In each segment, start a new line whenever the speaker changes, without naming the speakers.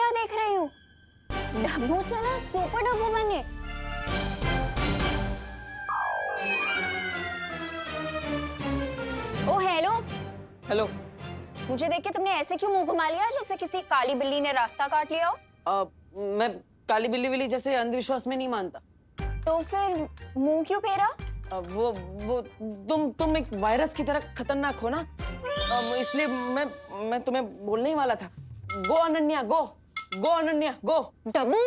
क्या देख रही हूँ? डब्बू चला सुपर डब्बू बने। ओ हेलो।
हेलो।
मुझे देख के तुमने ऐसे क्यों मुंह घुमा लिया जैसे किसी काली बिल्ली ने रास्ता काट लिया हो?
मैं काली बिल्ली विल्ली जैसे अंधविश्वास में नहीं मानता।
तो फिर मुंह क्यों फेरा?
वो तुम एक वायरस की तरह खतरनाक हो ना, इसलिए मैं तुम्हें बोलने ही वाला था। गो अनन्या गो, गो अनन्या गो।
डब्बू,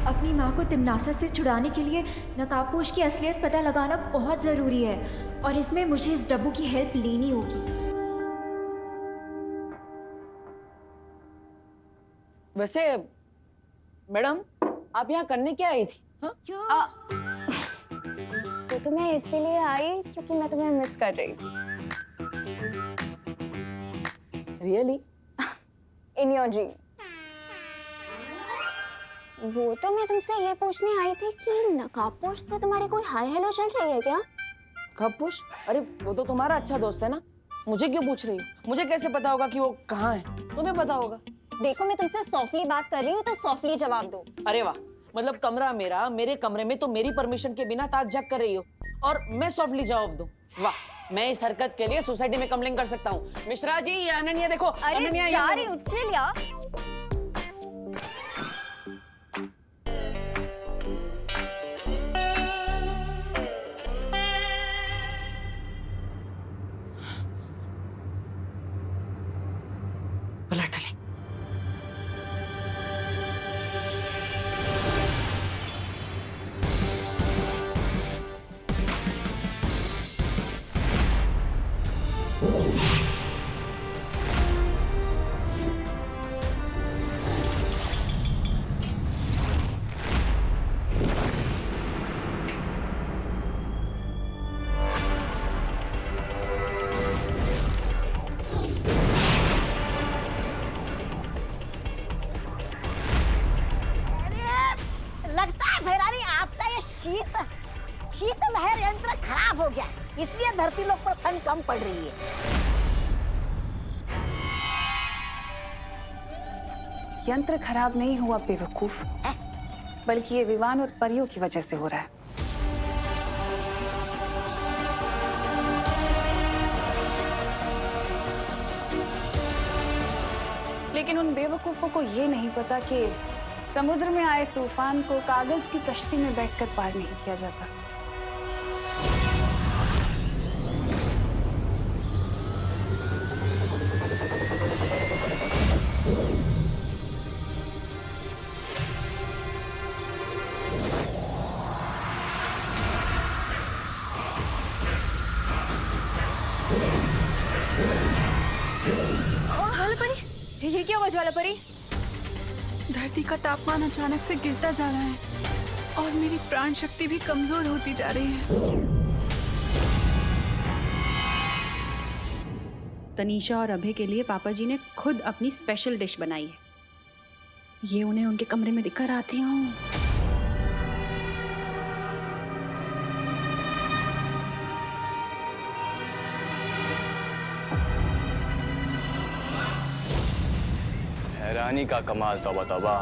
अपनी माँ को तिम्नासा से छुड़ाने के लिए नकाबपोश की असलियत पता लगाना बहुत ज़रूरी है और इसमें मुझे इस डब्बू की हेल्प लेनी होगी।
वैसे मैडम, आप यहाँ करने क्या आई थी?
तो मैं इसीलिए आई क्योंकि मैं तुम्हें मिस कर रही थी।
रियली?
In your dream. वो तो मैं तुमसे ये पूछने आई थी कि नकाबपोश से तुम्हारी कोई हाय हेलो चल रही है क्या?
नकाबपोश? अरे वो तो तुम्हारा अच्छा दोस्त है ना, मुझे क्यों पूछ रही हो? मुझे कैसे पता होगा कि वो कहाँ है? तुम्हें पता होगा।
देखो, मैं तुमसे सॉफ्टली बात कर रही हूँ तो सॉफ्टली जवाब दो।
अरे वाह, मतलब कमरा मेरा, मेरे कमरे में तो मेरी परमिशन के बिना ताक झाक कर रही हो और मैं सॉफ्टली जवाब दूं? वाह, मैं इस हरकत के लिए सोसाइटी में कंप्लेन कर सकता हूँ। मिश्रा जी, ये अनन्या देखो।
अरे
अनन्या
जा रही हूँ, चिल यार।
पलट ली।
लगता है भैरानी आपका ये शीत लहर यंत्र खराब हो गया, इसलिए धरती लोक पर ठंड कम पड़ रही है।
यंत्र खराब नहीं हुआ बेवकूफ, बल्कि ये विमान और परियों की वजह से हो रहा है। लेकिन उन बेवकूफों को ये नहीं पता कि समुद्र में आए तूफान को कागज की कश्ती में बैठकर पार नहीं किया जाता।
ज्वालापरी, ये क्या हुआ ज्वालापरी?
धरती का तापमान अचानक से गिरता जा रहा है और मेरी प्राण शक्ति भी कमजोर होती जा रही है।
तनीषा और अभय के लिए पापा जी ने खुद अपनी स्पेशल डिश बनाई है। ये उन्हें उनके कमरे में दिखकर आती हूँ।
हैरानी का कमाल, तौबा तौबा।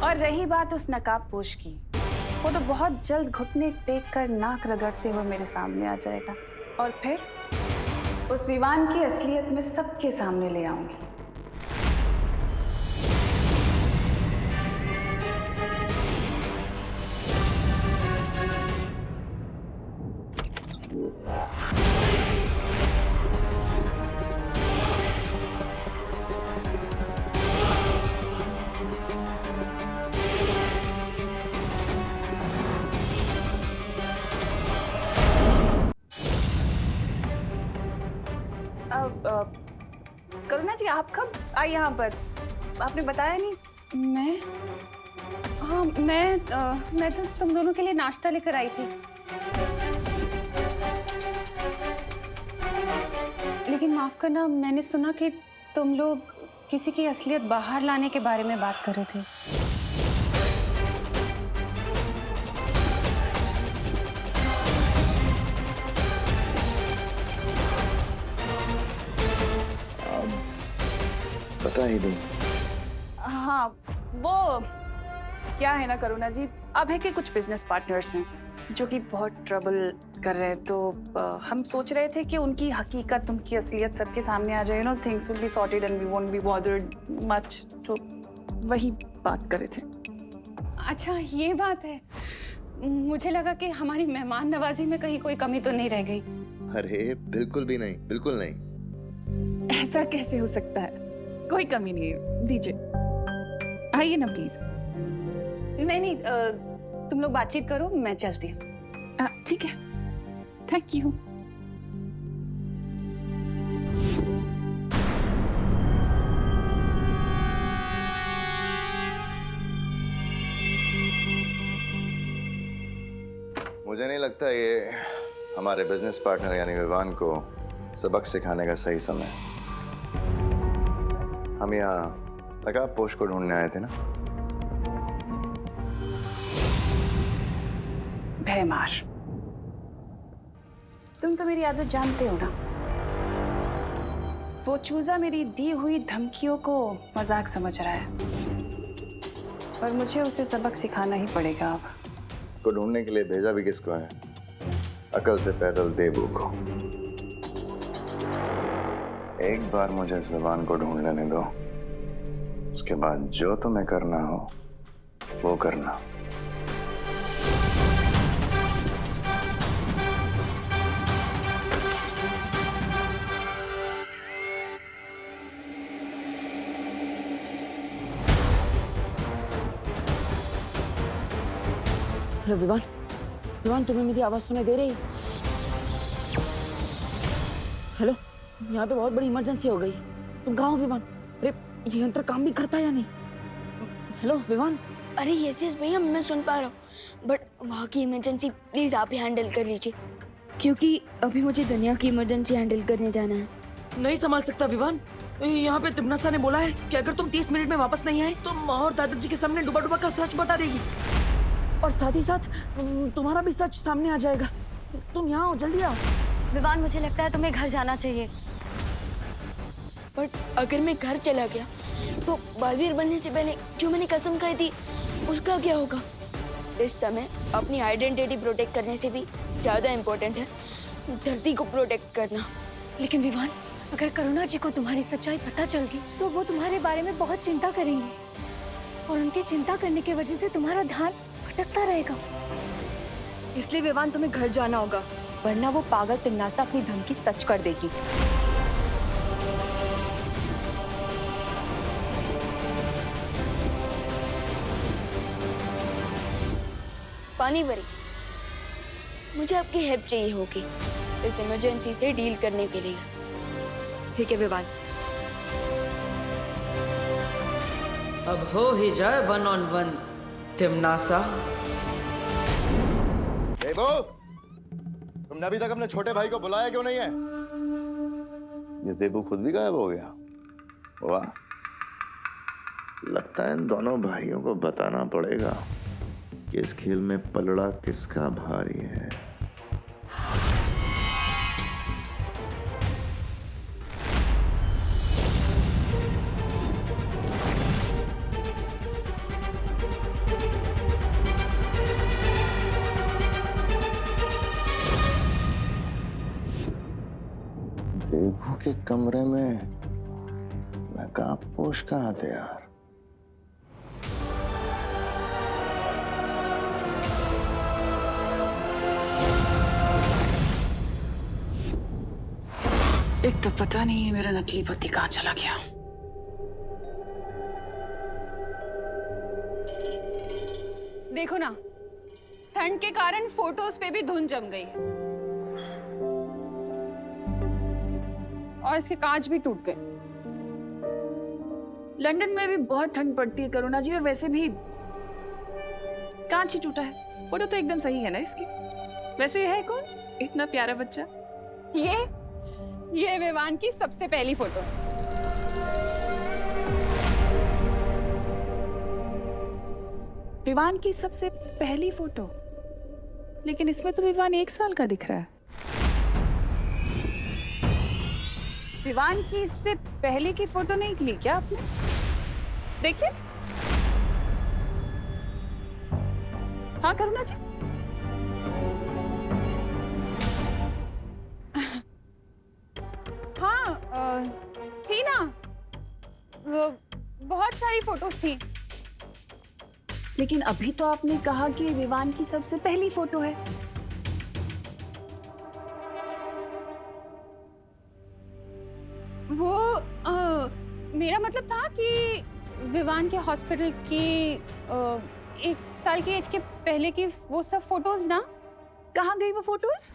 और रही बात उस नकाबपोश की, वो तो बहुत जल्द घुटने टेक कर नाक रगड़ते हुए मेरे सामने आ जाएगा और फिर उस विमान की असलियत में सबके सामने ले आऊंगी। करुणा जी, आप कब आई यहाँ पर? आपने बताया नहीं।
मैं तो तुम दोनों के लिए नाश्ता लेकर आई थी, लेकिन माफ करना, मैंने सुना कि तुम लोग किसी की असलियत बाहर लाने के बारे में बात कर रहे थे।
बता ही दूं।
हाँ, वो क्या है ना करुणा जी, अभय के कुछ बिजनेस पार्टनर्स हैं जो कि बहुत ट्रबल कर रहे हैं, तो हम सोच रहे थे कि उनकी हकीकत, उनकी असलियत सबके सामने आ जाए, you know, things will be sorted and we won't be bothered much, तो वही बात कर रहे थे।
अच्छा, ये बात है। मुझे लगा कि हमारी मेहमान नवाजी में कहीं कोई कमी तो नहीं रह गई।
अरे बिल्कुल भी नहीं, बिल्कुल नहीं।
ऐसा कैसे हो सकता है? कोई कमी नहीं है, दीजिए, आइए ना प्लीज।
नहीं नहीं, तुम लोग बातचीत करो, मैं चलती हूँ।
ठीक है, थैंक यू।
मुझे नहीं लगता ये हमारे बिजनेस पार्टनर यानी विवान को सबक सिखाने का सही समय है। हम यहाँ नकाबपोश को ढूंढने आए थे ना।
भयमार, तुम तो मेरी आदत जानते हो ना। वो चूजा मेरी दी हुई धमकियों को मजाक समझ रहा है, पर मुझे उसे सबक सिखाना ही पड़ेगा अब।
को ढूंढने के लिए भेजा भी किसको है? अकल से पैदल देबू को। एक बार मुझे इस विमान को ढूंढ लेने दो, उसके बाद जो तुम्हें करना हो वो करना।
हेलो विवान, विवान तुम्हें मेरी आवाज सुनाई दे रही है? हेलो, यहाँ पे बहुत बड़ी इमरजेंसी हो गई। तुम कहाँ हो विवान? अरे ये यंत्र काम भी करता है या नहीं? हेलो विवान।
अरे यस भैया, मैं सुन पा रहा हूँ, बट वहाँ की इमरजेंसी प्लीज आप ही हैंडल कर लीजिए, क्योंकि अभी मुझे दुनिया की इमरजेंसी हैंडल करने जाना है।
नहीं संभाल सकता विवान। यहाँ पे तिमनासा ने बोला है कि अगर तुम 30 मिनट में वापस नहीं आए तो माँ और दादाजी के सामने डुबा डुबा का सच बता देगी, और साथ ही साथ तुम्हारा भी सच सामने आ जाएगा। तुम यहाँ आओ, जल्दी आओ।
विवान, मुझे लगता है तुम्हें घर जाना चाहिए। बट अगर मैं घर चला गया तो बालवीर बनने से पहले जो मैंने कसम खाई थी उसका क्या होगा? इस समय अपनी आइडेंटिटी प्रोटेक्ट करने से भी ज्यादा इम्पोर्टेंट है धरती को प्रोटेक्ट करना।
लेकिन विवान, अगर करुणा जी को तुम्हारी सच्चाई पता चल गई तो वो तुम्हारे बारे में बहुत चिंता करेंगे, और उनकी चिंता करने की वजह से तुम्हारा ध्यान भटकता रहेगा।
इसलिए विवान, तुम्हें घर जाना होगा, वरना वो पागल तिमनासा अपनी धमकी सच कर देगी।
पानी परी, मुझे आपकी हेल्प चाहिए होगी इस इमरजेंसी से डील करने के लिए।
ठीक है विवान।
अब हो ही जाए 1 on 1 तिमनासा।
देबू, तुमने अभी तक अपने छोटे भाई को बुलाया क्यों नहीं है? ये देबू खुद भी गायब हो गया। वाह, लगता है इन दोनों भाइयों को बताना पड़ेगा कि इस खेल में पलड़ा किसका भारी है। देबू के कमरे में नकाबपोश कहाँ थे यार?
एक तो पता नहीं है मेरा नकली पति कहाँ चला गया।
देखो ना, ठंड के कारण फोटोज पे भी धुंध जम गई है और इसके कांच भी टूट गए।
लंदन में भी बहुत ठंड पड़ती है करुणा जी, और वैसे भी कांच ही टूटा है। फोटो तो एकदम सही है ना इसकी। वैसे ये है कौन इतना प्यारा बच्चा?
ये विवान की सबसे पहली फोटो।
विवान की सबसे पहली फोटो? लेकिन इसमें तो विवान 1 साल का दिख रहा है। विवान की इससे पहले की फोटो नहीं ली क्या आपने? देखिए। हाँ करुणा जी।
हाँ थी ना, बहुत सारी फोटोज थी।
लेकिन अभी तो आपने कहा कि विवान की सबसे पहली फोटो है।
वो मेरा मतलब था कि विवान के हॉस्पिटल की 1 साल की एज के पहले की वो सब फोटोज ना।
कहाँ गई वो फोटोज?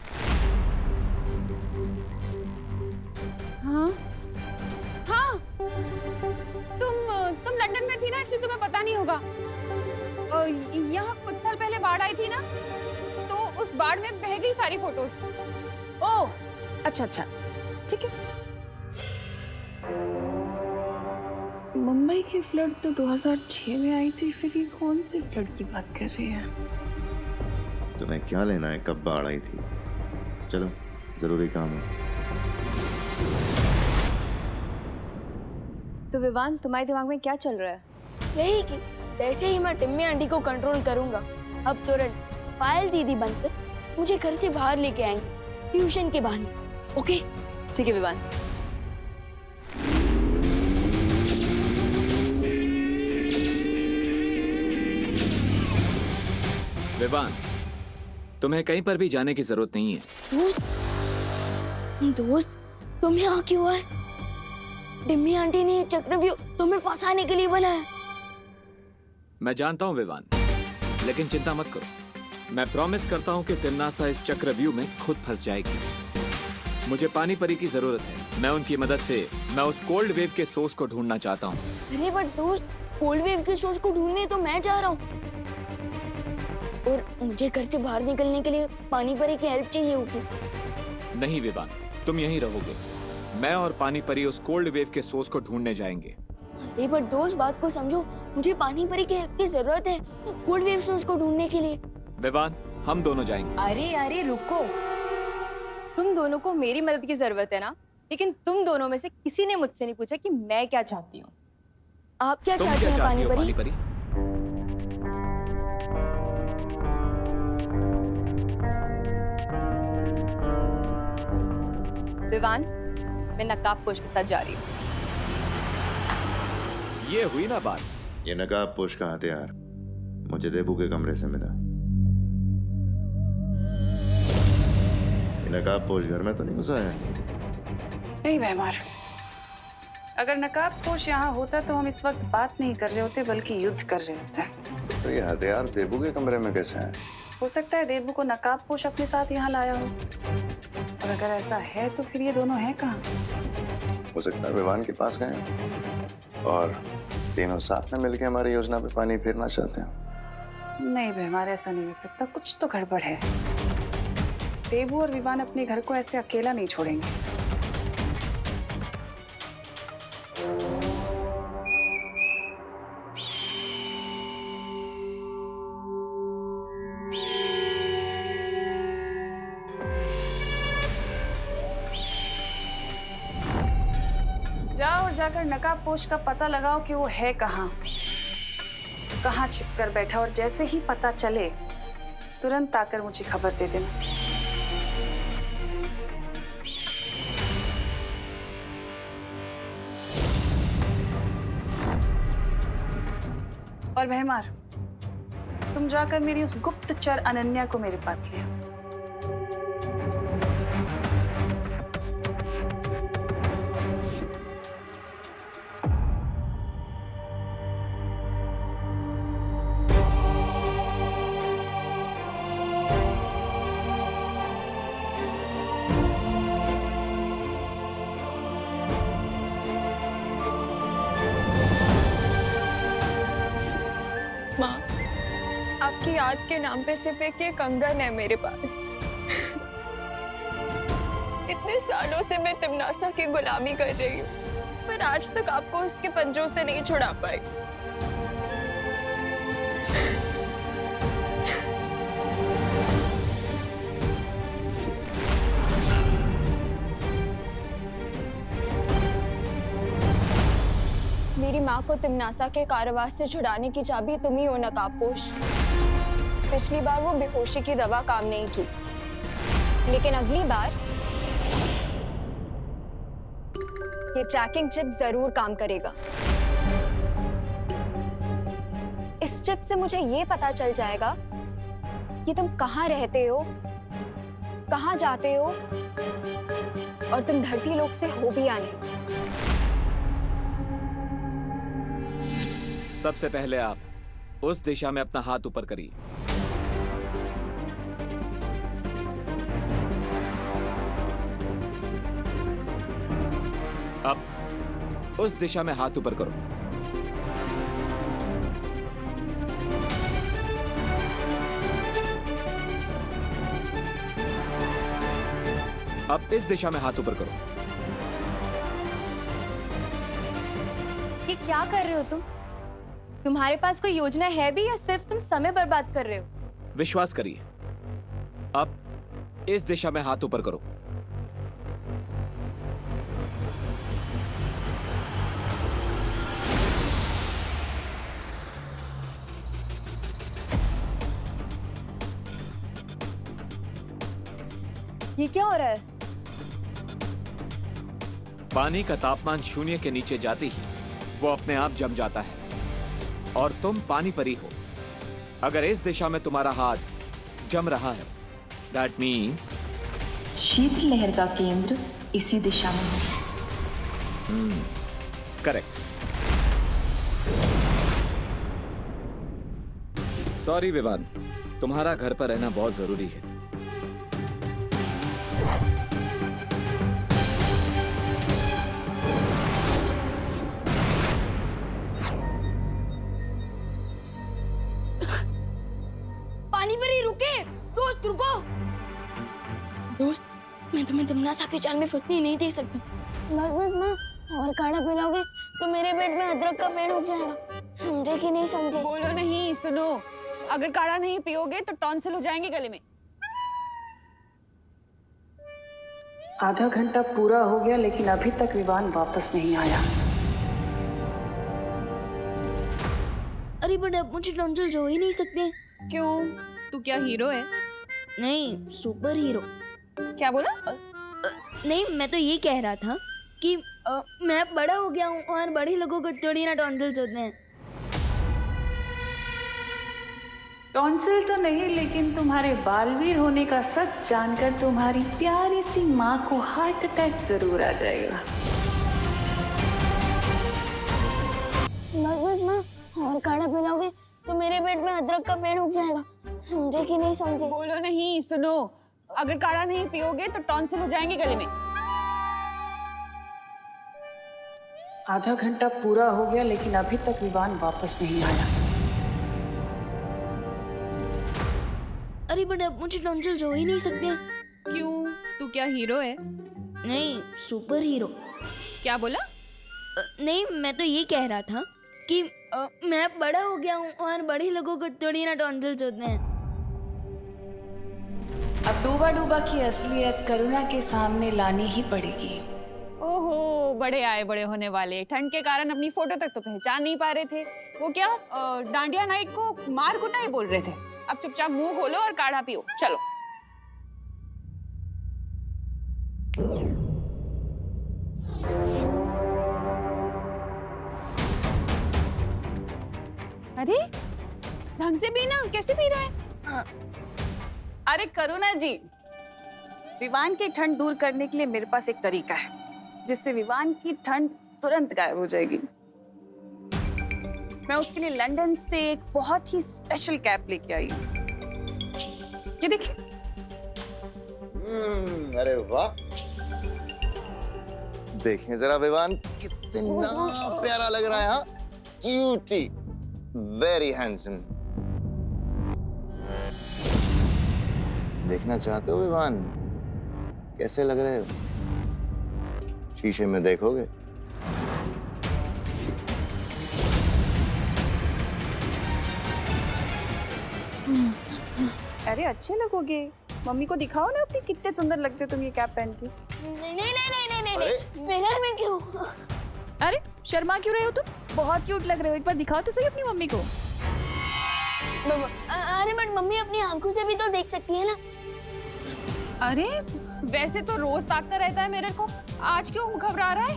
हाँ हाँ, तुम लंदन में थी ना, इसलिए तुम्हें पता नहीं होगा। यहाँ कुछ साल पहले बाढ़ आई थी ना, तो उस बाढ़ में बह गई सारी फोटोज।
ओह अच्छा अच्छा, ठीक है। मुंबई की फ्लड तो 2006 में आई थी, फिर ये कौन सी फ्लड की बात कर रही है?
तुम्हें क्या लेना है कब बाढ़ आई थी? चलो जरूरी काम है।
तो विवान, तुम्हारे दिमाग में क्या चल रहा है?
यही कि जैसे ही मैं टिम्मी आंटी को कंट्रोल करूंगा, अब तुरंत पायल दीदी बनकर मुझे घर से बाहर लेके आएंगे ट्यूशन के बहाने। ओके
ठीक है विवान।
विवान, तुम्हें कहीं पर भी जाने की जरूरत नहीं है।
दोस्त तुम यहाँ क्यों आए? टिम्मी आंटी ने ये चक्रव्यूह तुम्हें फंसाने के लिए बनाया।
मैं जानता हूँ विवान, लेकिन चिंता मत करो। मैं प्रॉमिस करता हूँ कि तिम्नासा इस चक्रव्यूह में खुद फंस जाएगी। मुझे पानी परी की जरूरत है। मैं उनकी मदद से मैं उस कोल्ड वेव के सोर्स को ढूंढना चाहता हूँ।
अरे बट दोस्त, कोल्ड वेव के सोर्स को ढूंढने तो मैं जा रहा हूँ, और मुझे घर से बाहर निकलने के लिए पानी परी की हेल्प चाहिए होगी।
नहीं विवान, तुम यहीं रहोगे। मैं और पानी परी उस कोल्ड वेव के सोर्स को ढूंढने जाएंगे।
अरे बट दोस्त, बात को समझो, मुझे पानी परी की हेल्प की जरूरत है कोल्ड वेव सोर्स को ढूंढने के लिए।
विवान, हम दोनों जाएंगे।
अरे अरे रुको, तुम दोनों को मेरी मदद की जरूरत है ना, लेकिन तुम दोनों में से किसी ने मुझसे नहीं पूछा कि मैं क्या चाहती हूँ।
आप क्या
तुम
चाहते
क्या
हैं
चाहती
पानी
हो पानी
परी?
परी?
विवान, मैं नकाबपोश के साथ जा रही हूँ।
ये हुई ना बात।
ये नकाबपोश का हथियार मुझे देबू के कमरे से मिला। ये नकाबपोश घर में तो नहीं घुसा है?
नहीं व्यवहार, अगर नकाबपोश यहाँ होता तो हम इस वक्त बात नहीं कर रहे होते, बल्कि युद्ध कर रहे होते।
तो ये हथियार देबू के कमरे में कैसे है?
हो सकता है देबू को नकाबपोश अपने साथ यहाँ लाया हो, और अगर ऐसा है तो फिर ये दोनों हैं कहाँ?
हो सकता है विवान के पास गए और तीनों साथ में मिलकर हमारी योजना पे पानी फेरना चाहते हैं।
नहीं व्यवहार, ऐसा नहीं हो सकता, कुछ तो गड़बड़ है। देबू और विवान अपने घर को ऐसे अकेला नहीं छोड़ेंगे। जाओ और जाकर नकाबपोश का पता लगाओ कि वो है कहाँ छिप कर बैठा, और जैसे ही पता चले तुरंत आकर मुझे खबर दे देना। और भैमार, तुम जाकर मेरी उस गुप्तचर अनन्या को मेरे पास ले आओ।
माँ, आपकी याद के नाम पे सिर्फ एक ये कंगन है मेरे पास। इतने सालों से मैं तिम्नासा की गुलामी कर रही हूँ, पर आज तक आपको उसके पंजों से नहीं छुड़ा पाई।
मेरी माँ को तिमनासा के कारावास से छुड़ाने की चाबी तुम ही हो नकाबपोश। पिछली बार वो बेहोशी की दवा काम नहीं की, लेकिन अगली बार ये ट्रैकिंग चिप जरूर काम करेगा। इस चिप से मुझे ये पता चल जाएगा कि तुम कहाँ रहते हो, कहाँ जाते हो, और तुम धरती लोक से हो भी या नहीं।
सबसे पहले आप उस दिशा में अपना हाथ ऊपर करिए। अब उस दिशा में हाथ ऊपर करो। अब इस दिशा में हाथ ऊपर करो।
ये क्या कर रहे हो तुम? तुम्हारे पास कोई योजना है भी या सिर्फ तुम समय बर्बाद कर रहे हो?
विश्वास करिए, अब इस दिशा में हाथ ऊपर करो।
ये क्या हो रहा है?
पानी का तापमान शून्य के नीचे जाते ही वो अपने आप जम जाता है और तुम पानी परी हो। अगर इस दिशा में तुम्हारा हाथ जम रहा है, दैट मीन्स
शीतलहर का केंद्र इसी दिशा में है।
करेक्ट। सॉरी विवान, तुम्हारा घर पर रहना बहुत जरूरी है।
पानी परी रुके, दोस्त रुको। दोस्त, मैं तुम्हें तिमनासा के जाल में फंसने नहीं दे सकता।
बस माँ, और काढ़ा पिलाओगे तो मेरे पेट में अदरक का पेड़ उग जाएगा। समझे कि नहीं समझे?
बोलो नहीं, सुनो। अगर काढ़ा नहीं पियोगे तो टॉन्सिल हो जाएंगे गले में।
आधा घंटा पूरा हो गया लेकिन अभी तक विवान वापस नहीं आया।
अरे बट अब मुझे टॉन्सिल हो ही नहीं सकते।
क्यों? तू क्या हीरो है?
नहीं, सुपर हीरो।
क्या बोला?
नहीं, मैं तो ये कह रहा था कि मैं बड़ा हो गया हूँ और बड़े लोगों को थोड़ी ना टॉन्सिल्स होते हैं।
टॉन्सिल तो नहीं, लेकिन तुम्हारे बालवीर होने का सच जानकर तुम्हारी प्यारी सी माँ को हार्ट अटैक जरूर आ जाएगा।
बस माँ, और काढ़ा पिलाओगे तो मेरे पेट में अदरक का पेड़ उग जाएगा। समझे कि नहीं समझे?
बोलो नहीं, सुनो। अगर काढ़ा नहीं पियोगे तो टॉन्सिल हो जाएंगे गले में।
आधा घंटा पूरा हो गया लेकिन अभी तक विवान वापस नहीं आया।
अरे बट अब मुझे टॉन्सिल्स हो ही नहीं सकते।
क्यों? तू क्या हीरो है?
नहीं, सुपर हीरो।
क्या बोला?
नहीं, मैं तो ये कह रहा था कि मैं बड़ा हो गया हूँ और बड़े लोगों को थोड़ी ना टॉन्सिल्स होते हैं।
अब डूबा डूबा की असलियत करुणा के सामने लानी ही पड़ेगी।
ओहो, बड़े आए बड़े होने वाले। ठंड के कारण अपनी फोटो तक तो पहचान नहीं पा रहे थे। वो क्या डांडिया नाइट को मार कुटाई बोल रहे थे। अब चुपचाप मुंह खोलो और काढ़ा पियो। चलो। अरे ढंग से पीना, कैसे पी रहा है?
अरे करुणा जी, विवान की ठंड दूर करने के लिए मेरे पास एक तरीका है जिससे विवान की ठंड तुरंत गायब हो जाएगी। मैं उसके लिए लंदन से एक बहुत ही स्पेशल कैप लेके आई हूँ। ये देखिए।
अरे वाह, देखें जरा विवान कितना प्यारा लग रहा है। हाँ, क्यूटी, वेरी हैंडसम। देखना चाहते हो विवान कैसे लग रहे हो? शीशे में देखोगे?
अरे अच्छे लगोगे। मम्मी को दिखाओ ना अपनी, कितने सुंदर लगते हो तुम ये कैप पहन के।
नहीं नहीं नहीं नहीं नहीं, नहीं। मिरर में क्यों?
अरे शर्मा क्यों रहे हो तुम? बहुत क्यूट लग रहे हो, एक बार दिखाओ तो सही अपनी मम्मी को।
अरे बट मम्मी अपनी आंखों से भी तो देख सकती है ना।
अरे वैसे तो रोज ताकता रहता है मेरे को, आज क्यों घबरा रहा है?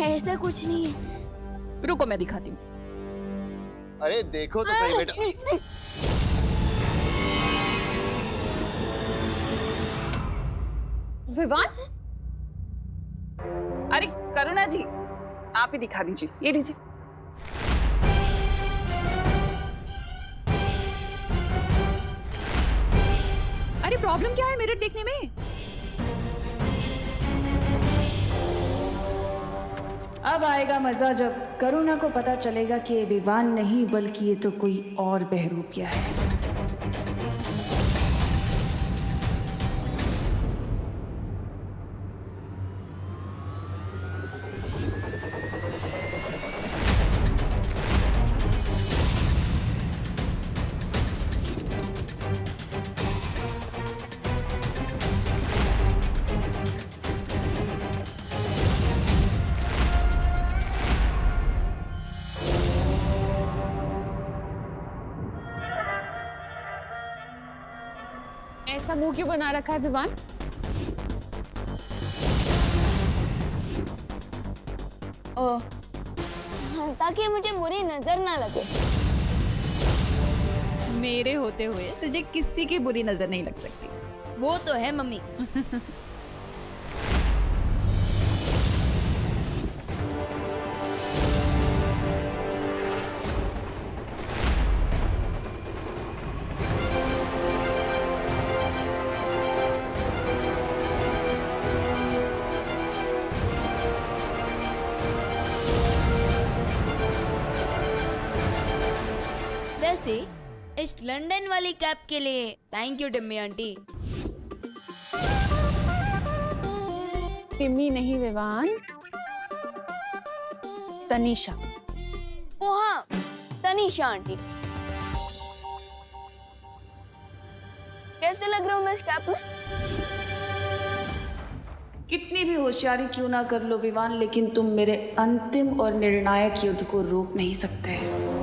ऐसा कुछ नहीं है।
रुको मैं दिखाती हूँ।
अरे देखो तो सही बेटा।
विवान,
अरे करुणा जी, आप ही दिखा दीजिए, ये लीजिए।
अरे प्रॉब्लम क्या है मिरर देखने में?
अब आएगा मजा जब करुणा को पता चलेगा कि ये विवान नहीं बल्कि ये तो कोई और बहरूपिया है।
ऐसा मुंह क्यों बना रखा है विवान?
ताकि मुझे बुरी नजर ना लगे।
मेरे होते हुए तुझे किसी की बुरी नजर नहीं लग सकती।
वो तो है मम्मी। वैसे इस लंदन वाली कैब के लिए thank you Timmy aunty.
Timmy नहीं विवान, तनीषा।
ओ हाँ, तनीषा आंटी। कैसे लग रहा हूँ मैं इस कैब में?
कितनी भी होशियारी क्यों ना कर लो विवान, लेकिन तुम मेरे अंतिम और निर्णायक युद्ध को रोक नहीं सकते।